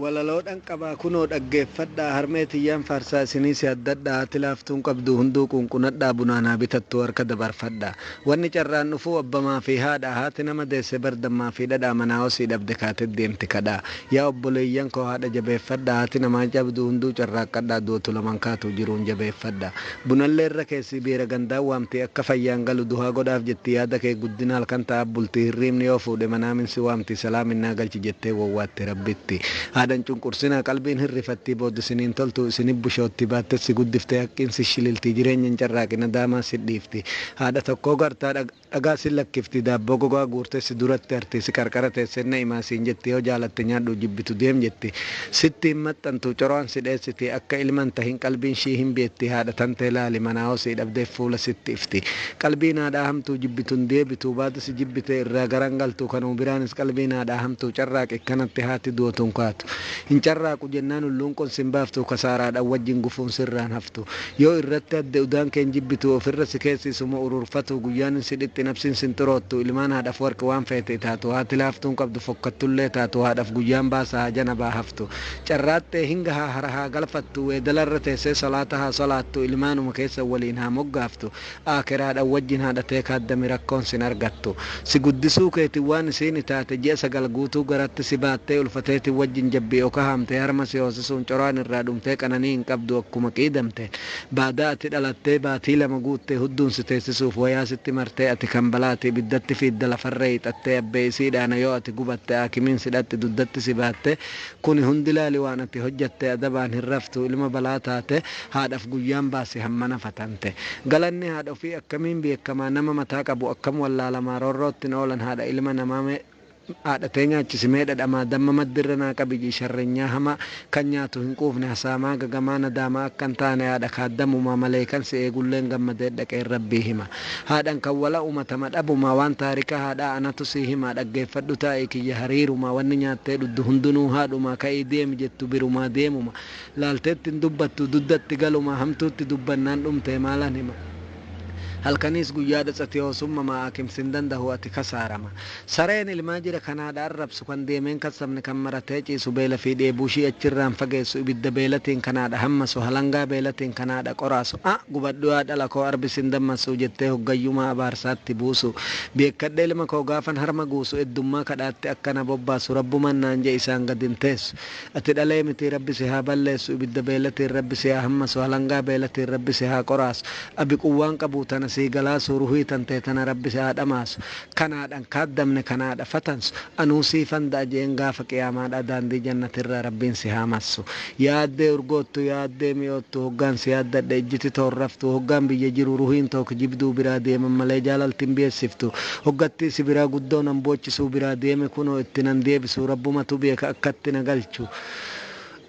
Walaloodhaan qabaa kunoo dhaggeeffadhaa harmeetiyyaan farsaa isinii si addadhaa tilaaftuun qabdu hunduu qunqunadhaa bunaanaa bitattuu harka dabarfadhaa wanni carraan dhufuu abbamaa fi haadha haati nama deesse bardammaa fi dhadhaa manaa osii dhabde kaatee deemti kadhaa yaa obboleeyyan koo haadha jabeeffadhaa haati namaa cabdu hunduu carraaqqadhaa duutu laman kaatu jiruun jabeeffadhaa bunallee irra keessi biira gandaan waamtii akka fayyaan galu duhaa godhaaf jetti yaada kee guddina halkan ta'a bultii hirriibni yoo fuudhe manaaminsi waamtii salaaminaa galchi jettee wawwaatti rabbitti. Haadhan cunqursinaa qalbiin hirrifatti booddisiniin toltu isinif bushootti baattessi guddiftee haqqiinsi shililtii jireenya hin carraaqina daamaa si dhiifti haadha tokkoo gartaa dhagaa si lakkifti daabboo gogaa guurtessi duratti arti si qarqara teessenna imaasiin jetti yoo jaalatte nyaadhu jibbitu deem jetti sitti hin maxxantu coroon si dheessiti akka ilman tahin qalbiin shii hin beetti haadha tantee laali manaa osii dhabdeef fuula sitti ifti qalbiin haadhaa hamtuu jibbituun deebitu baatu si jibbite irraa garan galtu kanuu biraanis qalbiin haadhaa hamtuu carraaqe kanatti haati duotuun kaatu hin carraaqu jennaan hulluun qon sin baaftu kasaaraadhaan wajjin gufuun sirraan haftu yoo irratti adde udaan keen jibbitu ofirra si keessisuma ururfatu guyyaan si dhixxi nabsin sin xuroottu ilmaan haadhaaf warqi waan feete taatu haati laaftuun qabdu fokkattullee taatu haadhaaf guyyaan baasa hajana baa haftu carraattee hinga haa harahaa galfattu weedalarra teessee salaata haa salaattu ilmaanuma keessa waliin haa moggaaftu aakiraadhaan wajjin haadhatee kaaddami rakkoon sin argattu si guddisuu keeti waan isiin taate ji'a sagal guutuu garatti si baattee ulfateeti wajjin jabbii oka hamtee harma si hoosisuun coraan irraa dhumtee qananii hin qabdu akkuma qiidamteen baadaa ati dhalattee baatii lama guuttee hudduun si teessisuuf wayaa sitti martee ati kan balaati biddatti fiidda lafarra hiixattee abbee isiidhaana yoo ati gubatte haakimiin sidhatti duddatti si baatte kuni hundi laali waan ati hojjatte adabaan hin raftu ilma balaa taate haadhaaf guyyaan baasi hammana fatante galanni haadha ofii akkamiin beekamaa nama mataa qabu akkam wallaalamaa roorroottiin oolan haadha ilma namaa haadhatee nyaachisimee dhadhamaa damma maddirra naa qabiyyi sharrenyaa hama kan nyaatu hin quufne hasaamaa gagamaa nadaamaa akka hin taane haadha kaaddamumaa malee kan si eegulleen gammadee dhaqeen rabbii hima haadhan kan wala umatama dhabumaa waan taarika haadhaa anatu si himaa dhaggeeffadhu taa'ee kiyya hariirumaa wanni nyaattee dhuddu hundinuu haadhumaa ka'ii deemi jettu birumaa deemuma laalteetti hin dubbattu duddatti galumaa hamtuutti dubbannaan dhumtee maalan hima halkanis guyyaa dhatsati hoosumma maakimsin danda'u ati kasaarama sareen ilmaa jira kanaadha arrabsu kan deemeen kasabne kan maratee ciisu beela fi dheebuushii achirraan fageessu ibidda beelatiin kanaadha hammasu halangaa beelatiin kanaadha qoraasu gubadhu yaa dhala koo arbisin dammasu jettee hoggayyumaa abaarsaatti buusu beekkadhe ilma koo gaafan harma guusu eddummaa kadhaatti akkana bobbaasu rabbuman naan jee isaan gadin teessu ati dhalee miti rabbi si haa balleessu ibidda beelatiin rabbi si haa hammasu halangaa beelatiin rabbi si haa qoraasu abi quwwaan qabu tana si galaa suruhii tantee tana rabbi si haa dhamaasu kanaadhaan kaaddamne kanaadha fatansu anuu siifan daajeen gaafa qiyaamaadha daandii jannatirraa rabbiin si haa massu yaaddee urgoottu yaaddee mi'oottu hoggaan si yaaddadhe ijjiti toorraftu hoggaan biyya jiru ruhiin tokko jibduu biraa deeman malee jaalaltiin beessiftu hoggatti si biraa guddoon an boochisuu biraa deeme kunoo itti nan deebisu rabbumatu beeka akkatti na galchu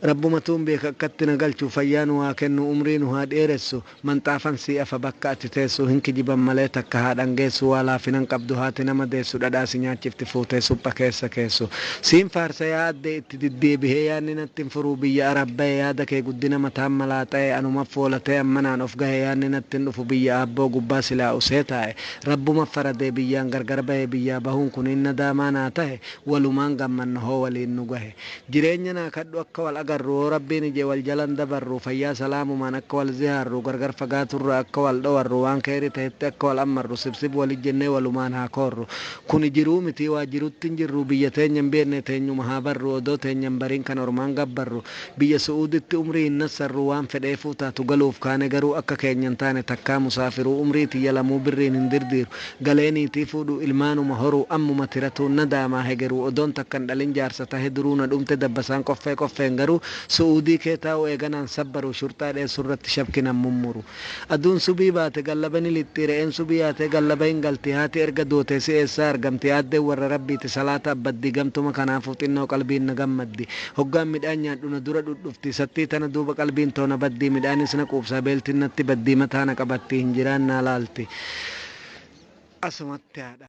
rabbumatuun beeka akkatti na galchu fayyaan waa kennu umriin waa dheeressu manxaafan si afa bakka ati teessu hin kijiban malee takka haadhan geessu waa laafinan qabdu haati nama deessu dhadhaa si nyaachifti fuutee supha keessa keessu siin faarsa yaaddee itti diddeebihee yaanni natti hin furuu biyya arabba'e yaada kee guddina mataan malaa ta'e anuma foolatee ammanaan of gahe yaanni natti hin dhufu biyya abboo gubbaa silaa usee taa'e rabbuma faradee biyyaan gargar bahe biyyaa bahuun kun inna daamaa naa ta'e walumaan gammanna hoo waliin nu gahe jireenya naa kadhu akka wal agarru rabbiin ije wal jalan dabarru fayyaa salaamumaan akka wal zihaarru gargar fagaaturra akka wal dhowarru waan keeri ta'etti akka wal ammarru sibsib wal ijjennee walumaan haa koorru kuni jiruu miti waa jirutti hin jirru biyya teenya hin beekne teenyuma haa barru odoo teenya hin bariin kan ormaan gabbarru biyya su'uuditti umrii hin nassarru waan fedheefuu taatu galuuf kaane garuu akka keenya hin taane takkaa musaafiruu umrii tiyya lamuu birriin hin dirdiiru galeeniitii fuudhu ilmaanuma horuu ammuma tiratuun na daamaa hegeruu odoon takkan dhalin jaarsa tahe duruu na dhumte dabbasaan qoffeen garuu su'uudii kee taa'u eeganaan sabbaru shurxaa dheessurratti shabkinan mummuru aduun subii baate gallabani lixxi re'een subii yaate gallaba hin galti haati erga dootee si eessaa argamti yaaddee warra rabbiiti salaata abbaddi gamtuma kanaafuu xinnoo qalbiin na gammaddi hoggaan midhaan nyaadhu na dura dhudhufti sattii tana duuba qalbiin toona baddii midhaanis na quubsaa beeltinnatti baddii mataa na qabatti hin jiraan naa laalti asumatti haadha.